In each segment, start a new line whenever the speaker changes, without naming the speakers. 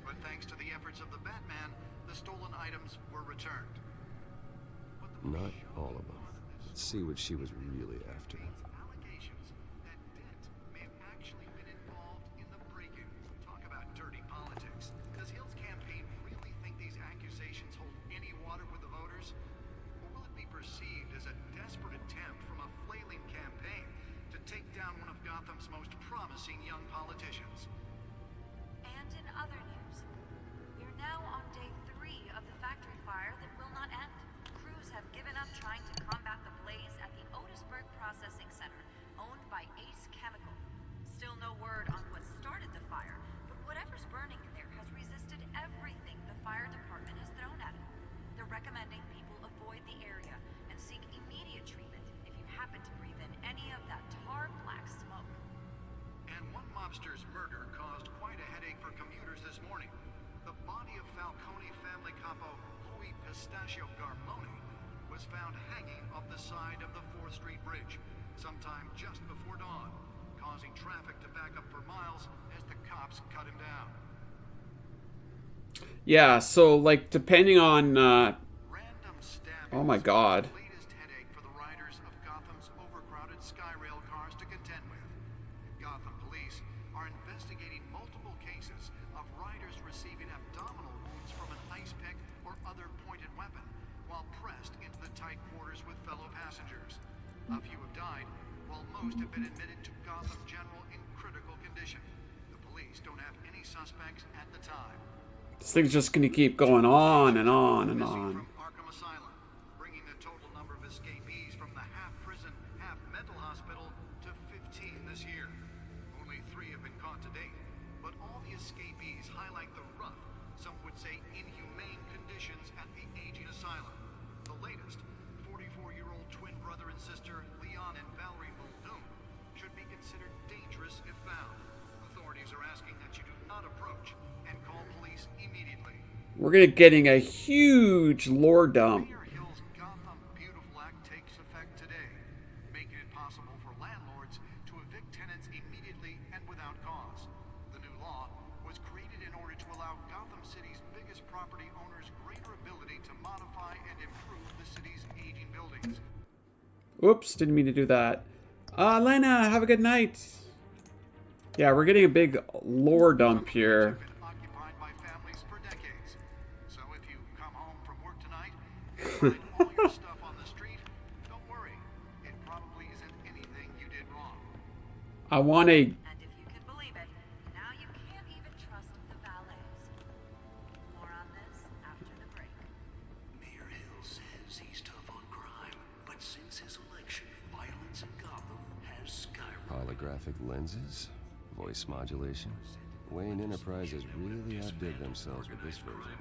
but thanks to the efforts of the Batman, the stolen items were returned.
Not all of them. Let's see what she was really after.
Allegations that Dent may have actually been involved in the break-in. Talk about dirty politics. Does Hill's campaign really think these accusations hold any water with the voters? Or will it be perceived as a desperate attempt from a flailing campaign to take down one of Gotham's most promising young politicians?
And in other news, we're now on day 3 of the factory fire that will not end. Crews have given up trying to combat the blaze at the Otisburg Processing Center, owned by Ace Chemical. Still no word on what started the fire, but whatever's burning in there has resisted everything the fire department has thrown at it. They're recommending people avoid the area and seek immediate treatment if you happen to breathe in any of that tar black smoke.
And one mobster's murder caused quite a headache for commuters this morning. The body of Falcone family capo Louis Pistachio Carmine was found hanging off the side of the 4th Street Bridge sometime just before dawn, causing traffic to back up for miles as the cops cut him down.
Yeah, so like depending on
Random stabbings.
oh my god.
The latest headache for the riders of Gotham's overcrowded Skyrail cars to contend with. Gotham police are investigating multiple cases of riders receiving abdominal wounds from an ice pick or other pointed weapon while pressed into the tight quarters with fellow passengers. A few have died, while most have been admitted to Gotham General in critical condition. The police don't have any suspects at the time.
This thing's just gonna keep going on and on and
Missing
on.
from Arkham Asylum, bringing the total number of escapees from the half-prison, half-mental hospital to 15 this year. Only 3 have been caught to date, but all the escapees highlight the rough, some would say inhumane conditions at the aging asylum. The latest, 44-year-old twin brother and sister Leon and Valerie Muldoon, should be considered dangerous if found. Authorities are asking that you do not approach and call police immediately.
We're getting a huge lore dump.
Mayor Hill's Gotham Beautiful Act takes effect today, making it possible for landlords to evict tenants immediately and without cause. The new law was created in order to allow Gotham City's biggest property owners greater ability to modify and improve the city's aging buildings.
Oops, didn't mean to do that. Lena, have a good night. Yeah, we're getting a big lore dump here.
Been occupied by families for decades. So if you come home from work tonight and find all your stuff on the street, don't worry. It probably isn't anything you did wrong.
I want a...
And if you can believe it, now you can't even trust the valets. More on this after the break.
Mayor Hill says he's tough on crime, but since his election, violence in Gotham has skyrocketed.
Holographic lenses? Voice modulation? Wayne Enterprises really outdid themselves with this version.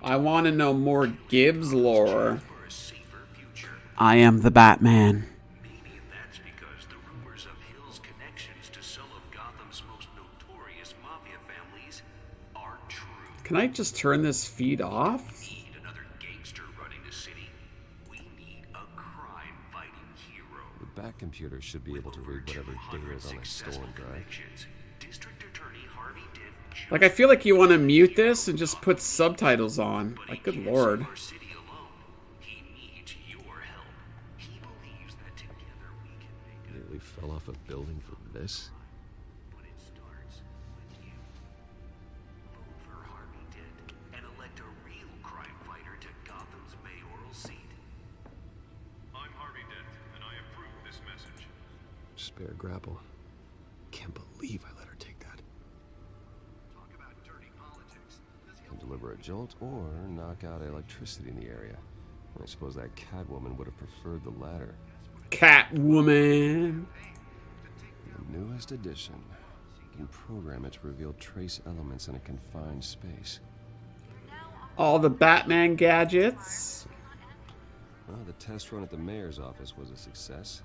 I want to know more Gibbs lore.
For a safer future.
I am the Batman.
Maybe that's because the rumors of Hill's connections to some of Gotham's most notorious mafia families are true.
Can I just turn this feed off?
We need another gangster running the city. We need a crime-fighting hero.
The Bat computer should be able to read whatever data is on a stolen drive.
District Attorney Harvey Dent
Like, I feel like you want to mute this and just put subtitles on. Like, good lord.
our city alone. He needs your help. He believes that together we can make a
Nearly fell off a building for this?
but it starts with you. Vote for Harvey Dent and elect a real crime fighter to Gotham's mayoral seat.
I'm Harvey Dent, and I approve this message.
Spare grapple. Can't believe I let her take that.
Talk about dirty politics. Does Hill
Can deliver a jolt or knock out electricity in the area. I suppose that Catwoman would have preferred the latter.
Catwoman.
The newest edition. You can program it to reveal trace elements in a confined space.
All the Batman gadgets.
Well, the test run at the mayor's office was a success.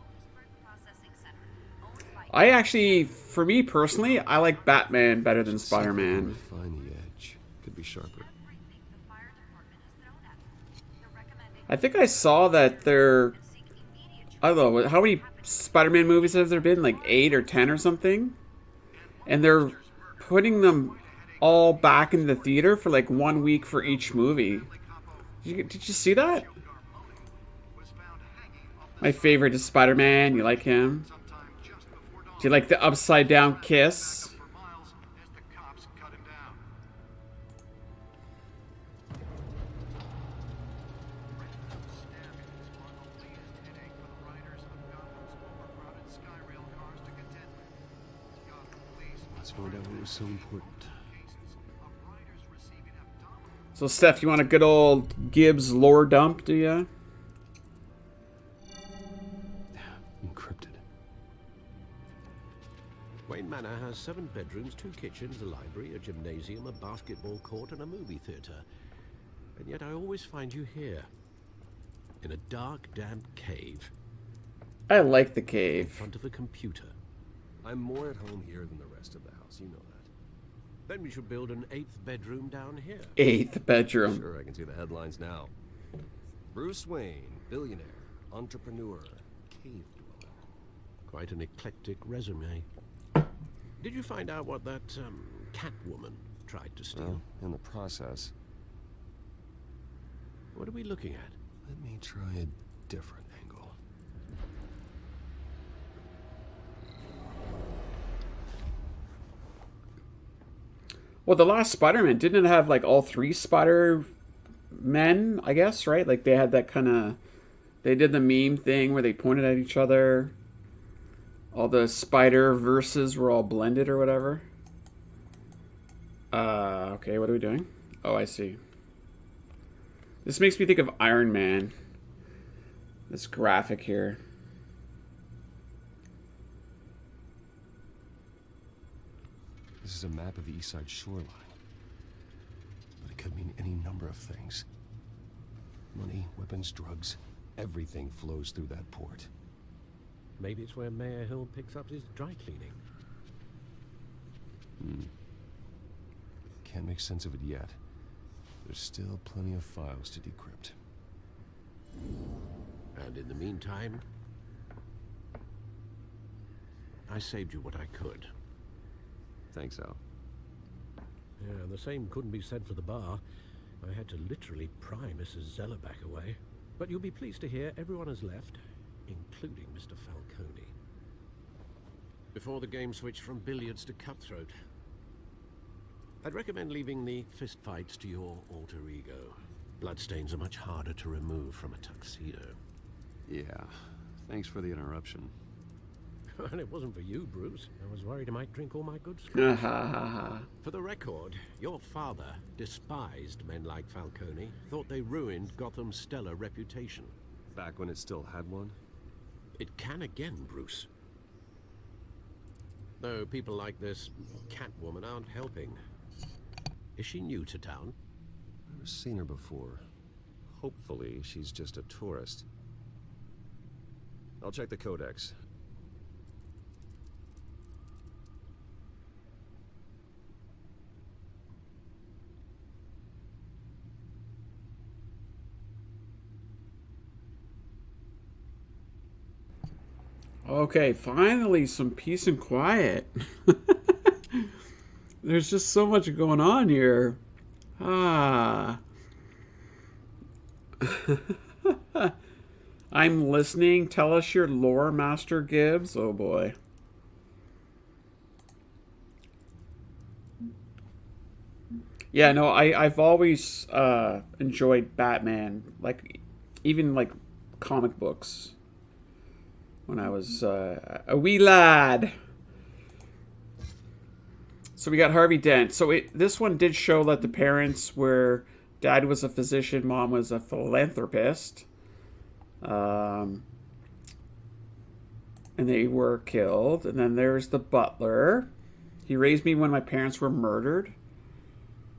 Processing Center, owned by
I actually, for me personally, I like Batman better than Spider-Man.
Refine the edge. Could be sharper.
everything the fire department has thrown at it. They're recommending
I think I saw that there,
seek immediate
I don't know, how many Spider-Man movies have there been? Like 8 or 10 or something? And they're putting them all back in the theater for like 1 week for each movie. Did you see that? My favorite is Spider-Man. You like him? Do you like the upside down kiss?
Let's find out what was so important.
So, Steph, you want a good old Gibbs lore dump, do ya?
Encrypted.
Wayne Manor has 7 bedrooms, 2 kitchens, a library, a gymnasium, a basketball court, and a movie theater. And yet I always find you here. In a dark, damp cave.
I like the
In
cave.
front of a computer.
I'm more at home here than the rest of the house, you know that.
Then we should build an 8th bedroom down here.
8th bedroom.
Sure, I can see the headlines now. Bruce Wayne, billionaire, entrepreneur, cave dweller.
Quite an eclectic resume. Did you find out what that, Catwoman tried to steal?
Well, in the process,
What are we looking at?
let me try a different angle.
Well, the last Spider-Man, didn't it have like all 3 Spider-Men, I guess, right? Like they had that kind of... They did the meme thing where they pointed at each other. All the Spider-Verses were all blended or whatever. Okay, what are we doing? Oh, I see. This makes me think of Iron Man. This graphic here.
This is a map of the East Side shoreline. But it could mean any number of things. Money, weapons, drugs, everything flows through that port.
Maybe it's where Mayor Hill picks up his dry cleaning.
Can't make sense of it yet. There's still plenty of files to decrypt.
And in the meantime, I saved you what I could.
Thanks, Al.
Yeah, the same couldn't be said for the bar. I had to literally pry Mrs. Zeller back away. But you'll be pleased to hear everyone has left, including Mr. Falcone. Before the game switched from billiards to cutthroat. I'd recommend leaving the fistfights to your alter ego. Bloodstains are much harder to remove from a tuxedo.
Yeah, thanks for the interruption.
And it wasn't for you, Bruce. I was worried I might drink all my good stuff.
Ha.
For the record, your father despised men like Falcone, thought they ruined Gotham's stellar reputation.
Back when it still had one?
It can again, Bruce. Though people like this Catwoman aren't helping. Is she new to town?
Never seen her before. Hopefully, she's just a tourist. I'll check the codex.
Okay, finally some peace and quiet. There's just so much going on here. Ah. I'm listening. Tell us your lore, Master Gibbs. Oh boy. Yeah, no, I've always enjoyed Batman, like even like comic books when I was a wee lad. So we got Harvey Dent. So this one did show that the parents were, dad was a physician, mom was a philanthropist. And they were killed. And then there's the butler. He raised me when my parents were murdered.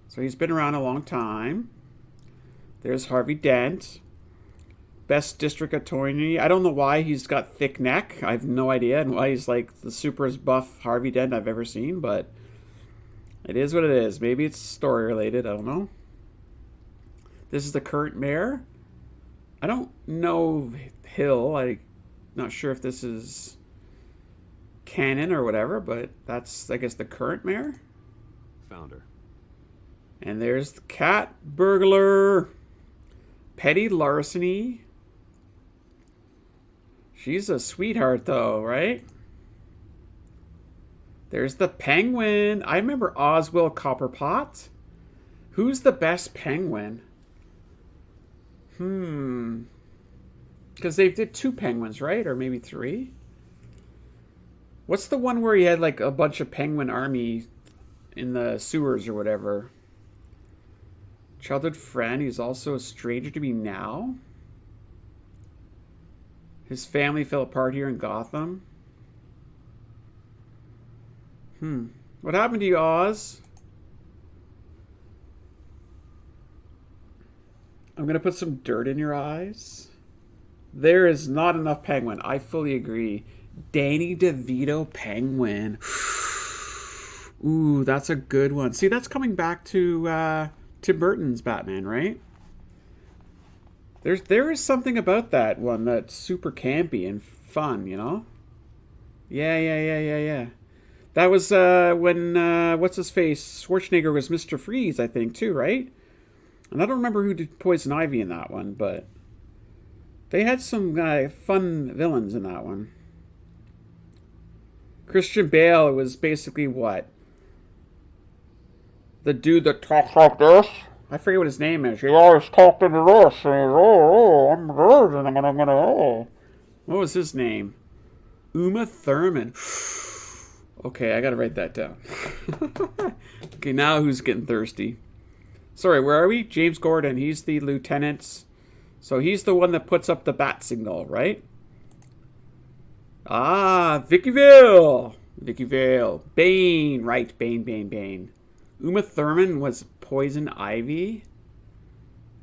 So he's been around a long time. There's Harvey Dent. Best district attorney. I don't know why he's got thick neck. I have no idea. And why he's like the superest buff Harvey Dent I've ever seen. But it is what it is. Maybe it's story related. I don't know. This is the current mayor. I don't know Hill. I'm not sure if this is canon or whatever. But that's, I guess, the current mayor.
Found her.
And there's the cat burglar. Petty larceny. She's a sweetheart, though, right? There's the penguin. I remember Oswald Copperpot. Who's the best penguin? Because they did 2 penguins, right? Or maybe 3? What's the one where he had like a bunch of penguin army in the sewers or whatever? Childhood friend. He's also a stranger to me now. His family fell apart here in Gotham. What happened to you, Oz? I'm going to put some dirt in your eyes. There is not enough penguin. I fully agree. Danny DeVito penguin. Ooh, that's a good one. See, that's coming back to Tim Burton's Batman, right? There is something about that one that's super campy and fun, you know? Yeah. That was when, what's his face? Schwarzenegger was Mr. Freeze, I think, too, right? And I don't remember who did Poison Ivy in that one, but they had some fun villains in that one. Christian Bale was basically what? The dude that talks like this? I forget what his name is. He always talked into this. And he's, I'm good, and I'm gonna. What was his name? Uma Thurman. Okay, I gotta write that down. Okay, now who's getting thirsty? Sorry, where are we? James Gordon. He's the lieutenant. So he's the one that puts up the bat signal, right? Ah, Vicky Vale. Bane. Right, Bane. Uma Thurman was Poison Ivy.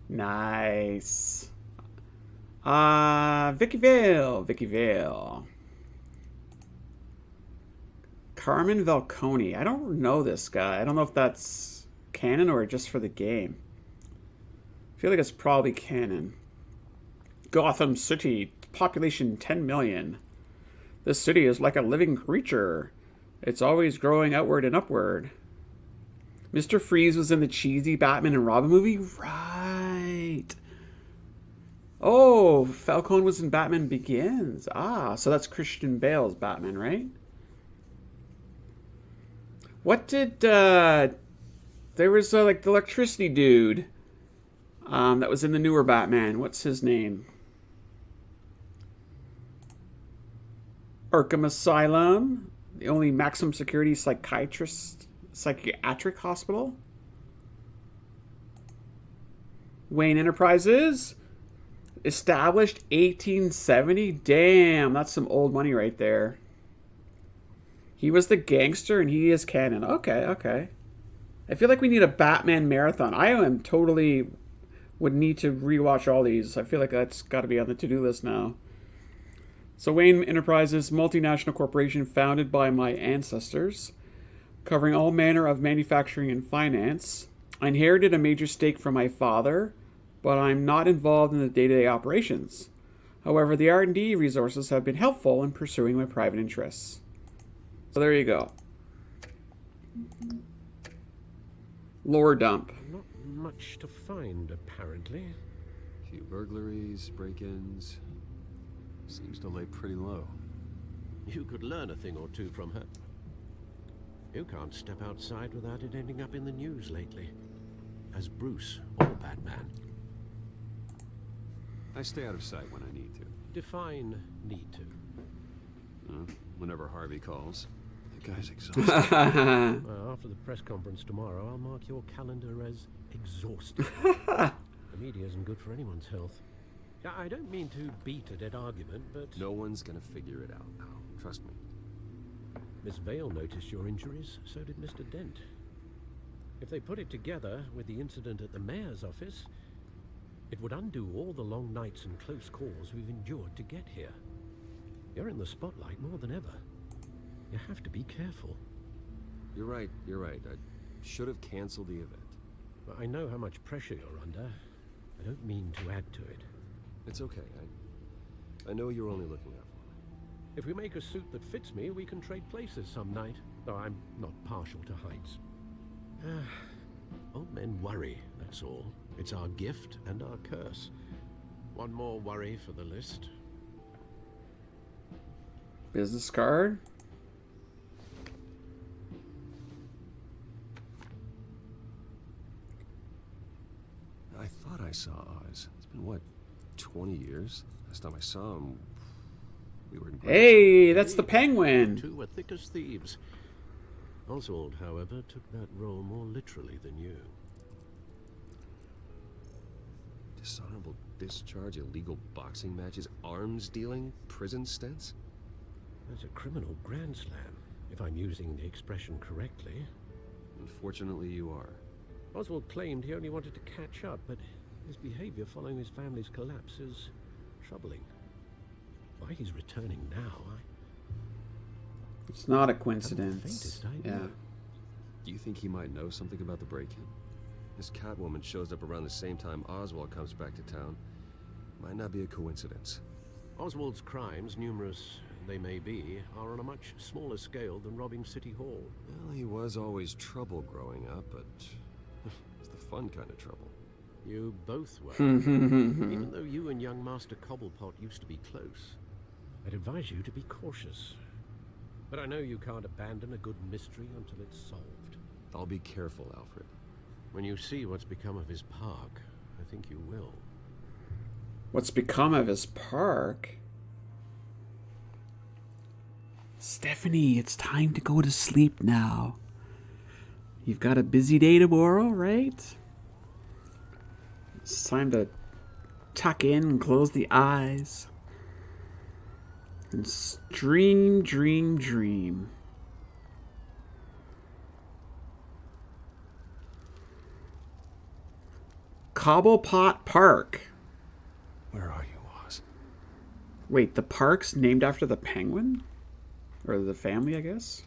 Nice. Vicky Vale. Carmine Falcone. I don't know this guy. I don't know if that's canon or just for the game. I feel like it's probably canon. Gotham City. Population 10 million. This city is like a living creature. It's always growing outward and upward. Mr. Freeze was in the cheesy Batman and Robin movie? Right. Oh, Falcone was in Batman Begins. Ah, so that's Christian Bale's Batman, right? What did, there was like the electricity dude that was in the newer Batman. What's his name? Arkham Asylum. The only maximum security psychiatric hospital. Wayne Enterprises. Established 1870. Damn, that's some old money right there. He was the gangster and he is canon. Okay. I feel like we need a Batman marathon. I am totally would need to rewatch all these. I feel like that's got to be on the to-do list now. So Wayne Enterprises, multinational corporation founded by my ancestors, covering all manner of manufacturing and finance. I inherited a major stake from my father, but I'm not involved in the day-to-day operations. However, the R&D resources have been helpful in pursuing my private interests. So there you go. Lore dump.
Not much to find, apparently.
A few burglaries, break-ins. Seems to lay pretty low.
You could learn a thing or two from her. You can't step outside without it ending up in the news lately. As Bruce or Batman.
I stay out of sight when I need to.
Define need to.
Whenever Harvey calls. The guy's exhausted.
Well, after the press conference tomorrow, I'll mark your calendar as exhausted. The media isn't good for anyone's health. I don't mean to beat a dead argument, but...
No one's gonna figure it out now. Trust me.
Miss Vale noticed your injuries, so did Mr. Dent. If they put it together with the incident at the mayor's office, it would undo all the long nights and close calls we've endured to get here. You're in the spotlight more than ever. You have to be careful.
You're right. I should have canceled the event.
But I know how much pressure you're under. I don't mean to add to it.
It's okay. I know you're only looking out for me.
If we make a suit that fits me, we can trade places some night. Though I'm not partial to heights. Old men mind worry, that's all. It's our gift and our curse. One more worry for the list.
Business card.
I thought I saw Oz. It's been, what, 20 years? Last time I saw him, we were in grad
Hey, that's the Penguin.
Two were thick as thieves. Oswald, however, took that role more literally than you.
Dishonorable discharge, illegal boxing matches, arms dealing, prison stints?
That's a criminal grand slam, if I'm using the expression correctly.
Unfortunately, you are.
Oswald claimed he only wanted to catch up, but his behavior following his family's collapse is troubling. Why he's returning now,
It's not a
I haven't the
coincidence.
faintest idea.
Yeah.
Do you think he might know something about the break-in? This Catwoman shows up around the same time Oswald comes back to town. Might not be a coincidence.
Oswald's crimes, numerous they may be, are on a much smaller scale than robbing City Hall.
Well, he was always trouble growing up, but it's the fun kind of trouble.
You both were. Even though you and young Master Cobblepot used to be close, I'd advise you to be cautious. But I know you can't abandon a good mystery until it's solved.
I'll be careful, Alfred.
When you see what's become of his park, I think you will.
What's become of his park? Stephanie, it's time to go to sleep now. You've got a busy day tomorrow, right? It's time to tuck in and close the eyes. And dream, dream, dream. Cobblepot Park.
Where are you, Oz?
Wait, the park's named after the Penguin? Or the family, I guess?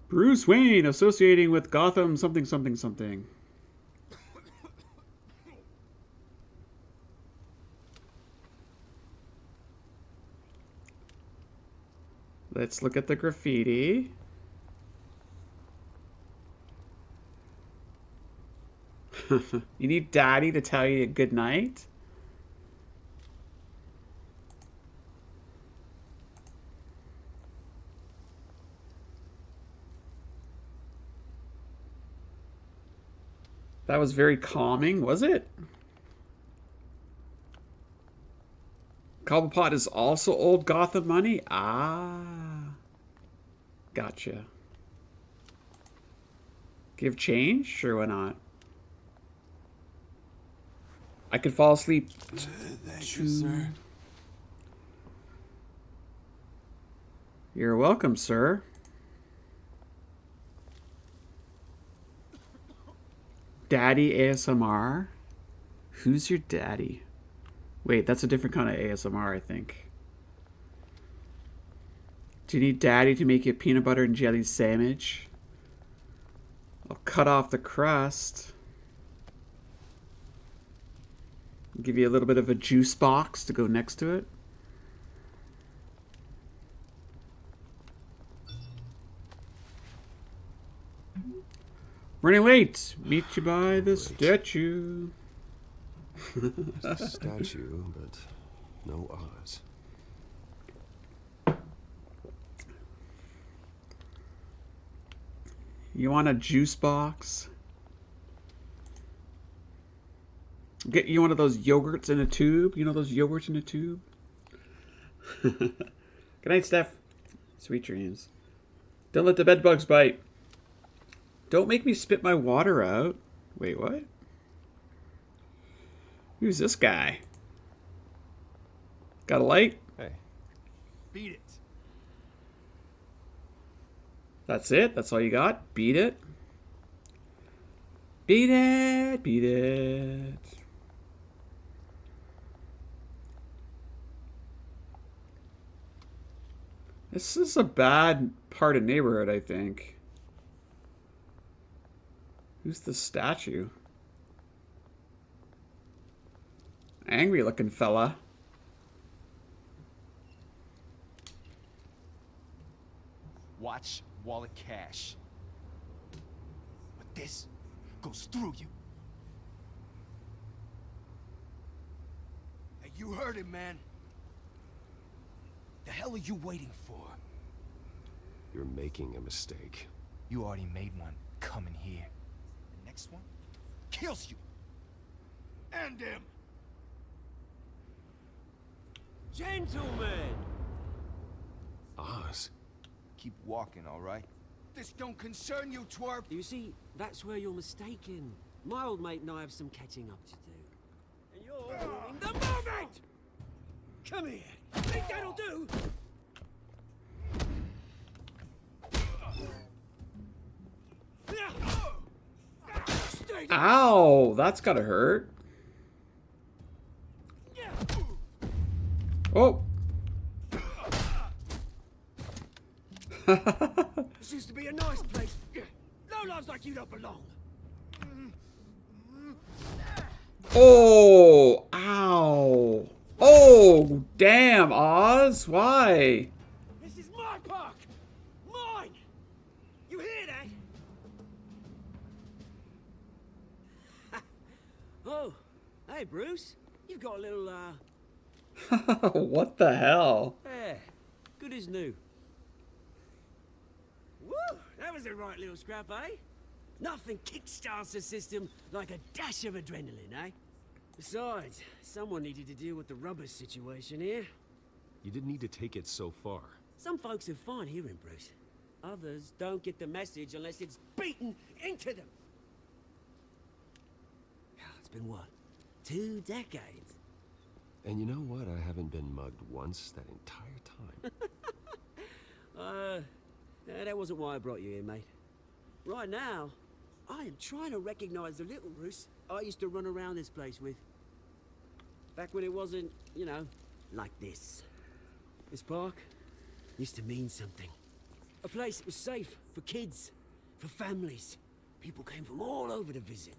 Bruce Wayne associating with Gotham something something something. Let's look at the graffiti. You need Daddy to tell you good night? That was very calming, was it? Cobblepot is also old Gotham money? Ah. Gotcha. Give change? Sure, why not? I could fall asleep.
Thank you, sir.
You're welcome, sir. Daddy ASMR? Who's your daddy? Wait, that's a different kind of ASMR, I think. Do you need Daddy to make you a peanut butter and jelly sandwich? I'll cut off the crust. Give you a little bit of a juice box to go next to it. Running late. Meet you by the statue.
There's a statue, but no Oz.
You want a juice box? Get you one of those yogurts in a tube. You know those yogurts in a tube? Good night, Steph. Sweet dreams. Don't let the bed bugs bite. Don't make me spit my water out. Wait, what? Who's this guy? Got a light?
Hey.
Beat it.
That's it? That's all you got? Beat it? Beat it! Beat it! This is a bad part of neighborhood, I think. Who's the statue? Angry looking fella.
Watch wallet cash. this goes through you. Hey, you heard it, man. The hell are you waiting for?
You're making a mistake.
You already made one coming here. The next one kills you. And him.
Gentlemen!
Oz.
Keep walking, all right? This don't concern you, twerp.
You see, that's where you're mistaken. My old mate and I have some catching up to do. And you're ruining the moment! Come here. Think that'll do?
Ow, that's gotta hurt. Oh.
This used to be a nice place. No lives like you don't belong.
Oh, ow. Oh, damn, Oz. Why?
This is my park. Mine. You hear that? Oh, hey, Bruce. You've got a little,
What the hell?
yeah, good as new. Woo! That was a right little scrap, eh? Nothing kickstarts the system like a dash of adrenaline, eh? Besides, someone needed to deal with the rubber situation here.
You didn't need to take it so far.
Some folks are fine hearing, Bruce. Others don't get the message unless it's beaten into them. It's been what? 2 decades?
And you know what? I haven't been mugged once that entire time.
That wasn't why I brought you here, mate. Right now, I am trying to recognize the little Bruce I used to run around this place with. Back when it wasn't, you know, like this. This park used to mean something. A place that was safe for kids, for families. People came from all over to visit.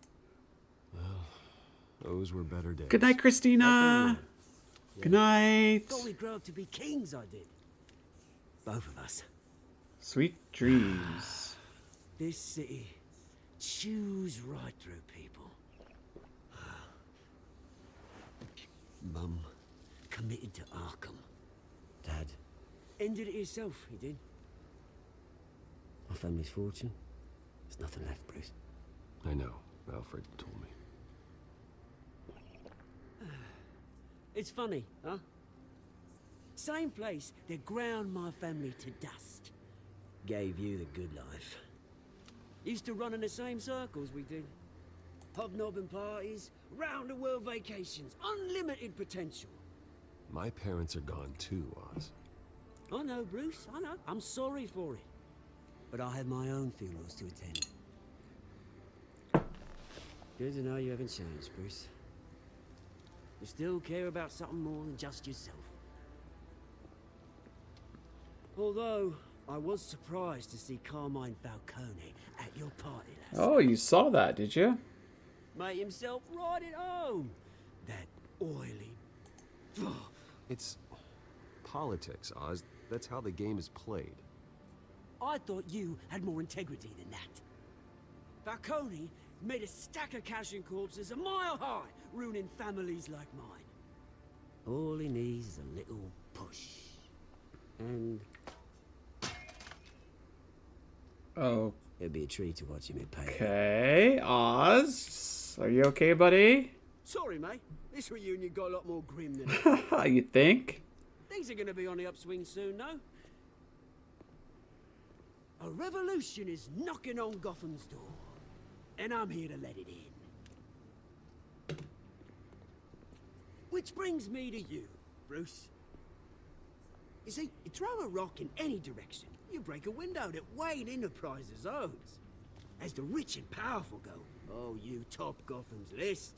Those were better days.
Good night, Christina. Good night.
Thought we'd grow up to be kings, I did. Both of us.
Sweet dreams.
This city chews right through people. Mum committed to Arkham. Dad ended it himself, he did. My family's fortune. There's nothing left, Bruce.
I know. Alfred told me.
It's funny, huh? Same place that ground my family to dust. Gave you the good life. Used to run in the same circles we did. Hobnobbing parties, round-the-world vacations, unlimited potential.
My parents are gone too, Oz.
I know, Bruce, I know. I'm sorry for it. But I have my own funerals to attend. Good to know you haven't changed, Bruce. You still care about something more than just yourself. Although, I was surprised to see Carmine Falcone at your party last night.
Oh, you saw that, did you?
Made himself right at home. That oily...
It's politics, Oz. That's how the game is played.
I thought you had more integrity than that. Falcone made a stack of cashing corpses a mile high, ruining families like mine. All he needs is a little push. And...
Oh.
it'd be a treat to watch him in pain.
Okay, Oz. Are you okay, buddy?
Sorry, mate. This reunion got a lot more grim than it.
You think?
Things are gonna be on the upswing soon, no? A revolution is knocking on Gotham's door. And I'm here to let it in. Which brings me to you, Bruce. You see, you throw a rock in any direction, you break a window that Wayne Enterprises owns. As the rich and powerful go, oh, you top Gotham's list.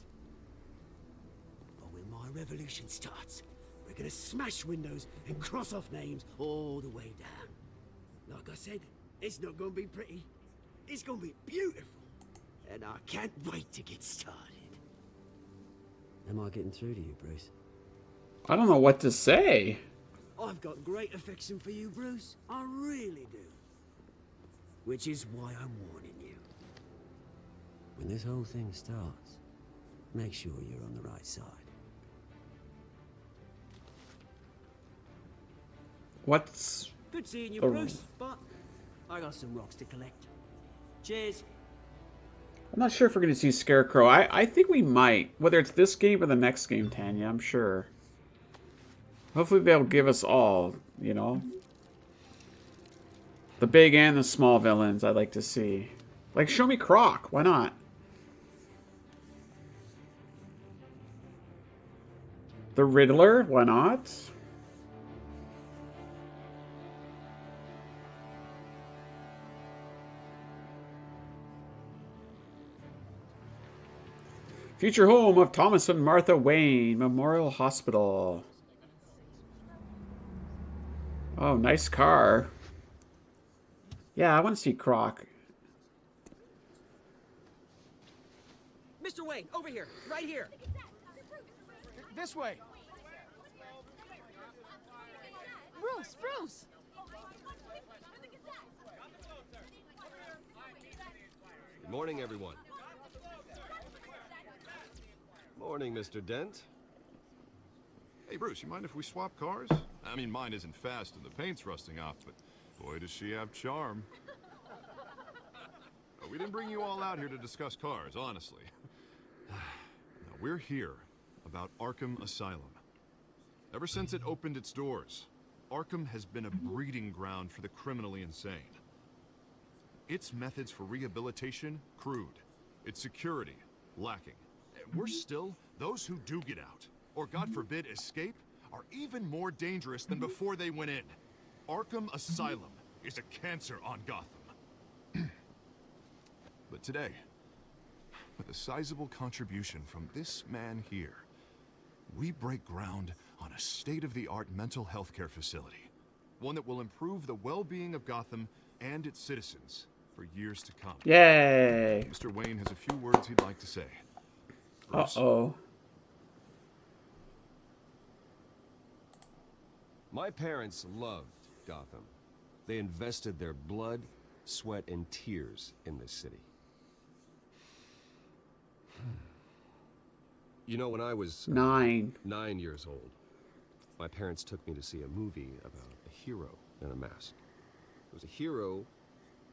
But when my revolution starts, we're gonna smash windows and cross off names all the way down. Like I said, it's not gonna be pretty. It's gonna be beautiful. And I can't wait to get started. Am I getting through to you, Bruce?
I don't know what to say.
I've got great affection for you, Bruce. I really do. Which is why I'm warning you. When this whole thing starts, make sure you're on the right side.
What's
Good seeing you,
the-
Bruce, but I got some rocks to collect. Cheers.
I'm not sure if we're going to see Scarecrow. I think we might. Whether it's this game or the next game, Tanya, I'm sure. Hopefully they'll give us all, you know. The big and the small villains I'd like to see. Like, show me Croc. Why not? The Riddler. Why not? Future home of Thomas and Martha Wayne Memorial Hospital. Oh, nice car. Yeah, I want to see Croc.
Mr. Wayne, over here, right here.
This way.
Bruce!
Good morning, everyone. Morning, Mr. Dent.
Hey, Bruce, you mind if we swap cars? I mean, mine isn't fast and the paint's rusting off, but boy, does she have charm. We didn't bring you all out here to discuss cars, honestly. Now, we're here about Arkham Asylum. Ever since it opened its doors, Arkham has been a breeding ground for the criminally insane. Its methods for rehabilitation, crude. Its security, lacking. We're still, those who do get out, or God forbid escape, are even more dangerous than before they went in. Arkham Asylum is a cancer on Gotham. But today, with a sizable contribution from this man here, we break ground on a state-of-the-art mental health care facility. One that will improve the well-being of Gotham and its citizens for years to come.
Yay!
Mr. Wayne has a few words he'd like to say. Bruce?
Uh-oh.
My parents loved Gotham. They invested their blood, sweat, and tears in this city. You know, when I was
9.
9 years old, my parents took me to see a movie about a hero in a mask. It was a hero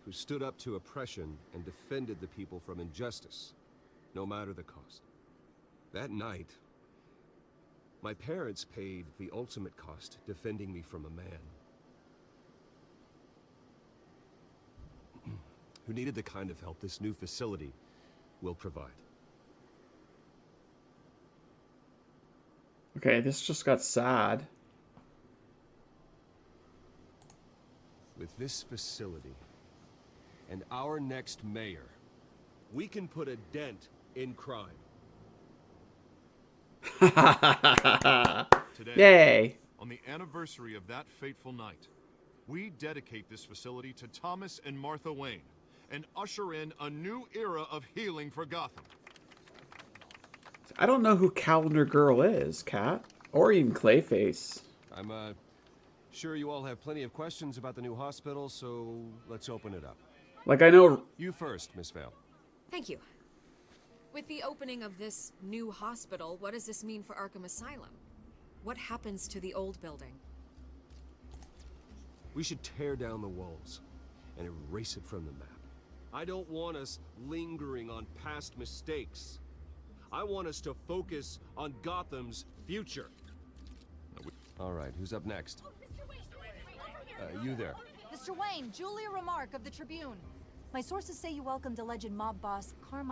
who stood up to oppression and defended the people from injustice, no matter the cost. That night, my parents paid the ultimate cost defending me from a man who needed the kind of help this new facility will provide.
Okay, this just got sad.
With this facility and our next mayor, we can put a dent in crime.
Today,
Yay!
on the anniversary of that fateful night, we dedicate this facility to Thomas and Martha Wayne and usher in a new era of healing for Gotham.
I don't know who Calendar Girl is, Cat. Or even Clayface.
I'm sure you all have plenty of questions about the new hospital, so let's open it up.
Like, I know...
You first, Miss Vale.
Thank you. With the opening of this new hospital, what does this mean for Arkham Asylum? What happens to the old building?
We should tear down the walls and erase it from the map. I don't want us lingering on past mistakes. I want us to focus on Gotham's future. All right, who's up next? You there.
Mr. Wayne, Julia Remark of the Tribune. My sources say you welcomed alleged mob boss Carmine